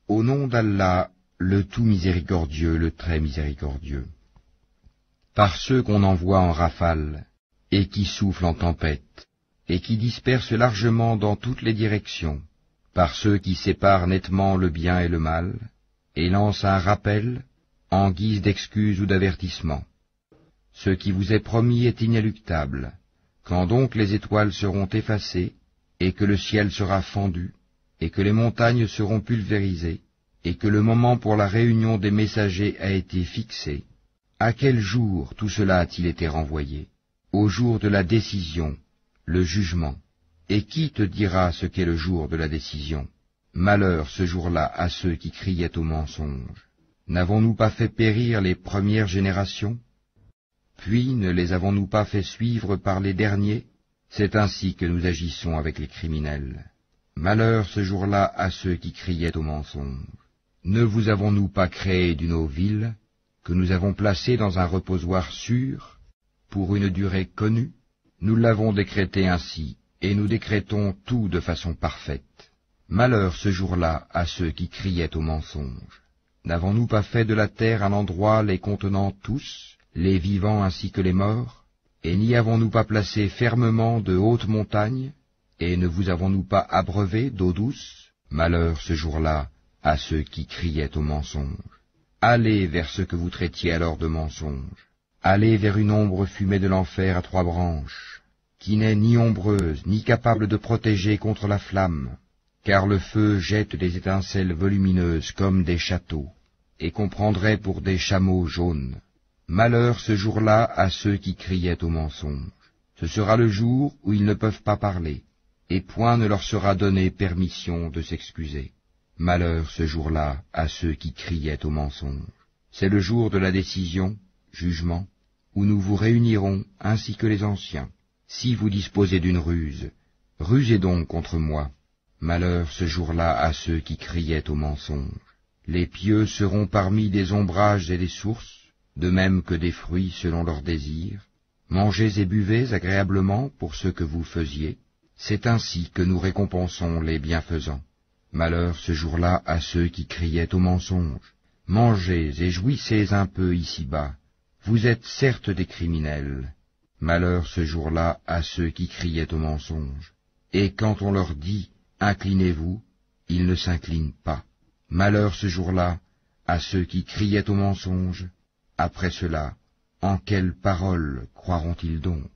Au nom d'Allah, le tout miséricordieux, le très miséricordieux. Par ceux qu'on envoie en rafale, et qui soufflent en tempête, et qui dispersent largement dans toutes les directions, par ceux qui séparent nettement le bien et le mal, et lancent un rappel, en guise d'excuse ou d'avertissement. Ce qui vous est promis est inéluctable. Quand donc les étoiles seront effacées, et que le ciel sera fendu, et que les montagnes seront pulvérisées, et que le moment pour la réunion des messagers a été fixé, à quel jour tout cela a-t-il été renvoyé? Au jour de la décision, le jugement. Et qui te dira ce qu'est le jour de la décision? Malheur ce jour-là à ceux qui criaient au mensonge. N'avons-nous pas fait périr les premières générations? Puis ne les avons-nous pas fait suivre par les derniers? C'est ainsi que nous agissons avec les criminels. Malheur ce jour-là à ceux qui criaient au mensonge. Ne vous avons-nous pas créé d'une eau vive, que nous avons placée dans un reposoir sûr, pour une durée connue? Nous l'avons décrété ainsi, et nous décrétons tout de façon parfaite. Malheur ce jour-là à ceux qui criaient au mensonge. N'avons-nous pas fait de la terre un endroit les contenant tous, les vivants ainsi que les morts? Et n'y avons-nous pas placé fermement de hautes montagnes? Et ne vous avons-nous pas abreuvé d'eau douce? Malheur ce jour-là à ceux qui criaient au mensonge. Allez vers ce que vous traitiez alors de mensonge. Allez vers une ombre fumée de l'enfer à 3 branches, qui n'est ni ombreuse, ni capable de protéger contre la flamme, car le feu jette des étincelles volumineuses comme des châteaux, et qu'on prendrait pour des chameaux jaunes. Malheur ce jour-là à ceux qui criaient au mensonge. Ce sera le jour où ils ne peuvent pas parler, et point ne leur sera donné permission de s'excuser. Malheur ce jour-là à ceux qui criaient au mensonge. C'est le jour de la décision, jugement, où nous vous réunirons ainsi que les anciens. Si vous disposez d'une ruse, rusez donc contre moi. Malheur ce jour-là à ceux qui criaient au mensonge. Les pieux seront parmi des ombrages et des sources, de même que des fruits selon leurs désirs. Mangez et buvez agréablement pour ce que vous faisiez. C'est ainsi que nous récompensons les bienfaisants. Malheur ce jour-là à ceux qui criaient au mensonge. Mangez et jouissez un peu ici-bas. Vous êtes certes des criminels. Malheur ce jour-là à ceux qui criaient au mensonge. Et quand on leur dit « Inclinez-vous », ils ne s'inclinent pas. Malheur ce jour-là à ceux qui criaient au mensonge. Après cela, en quelles paroles croiront-ils donc?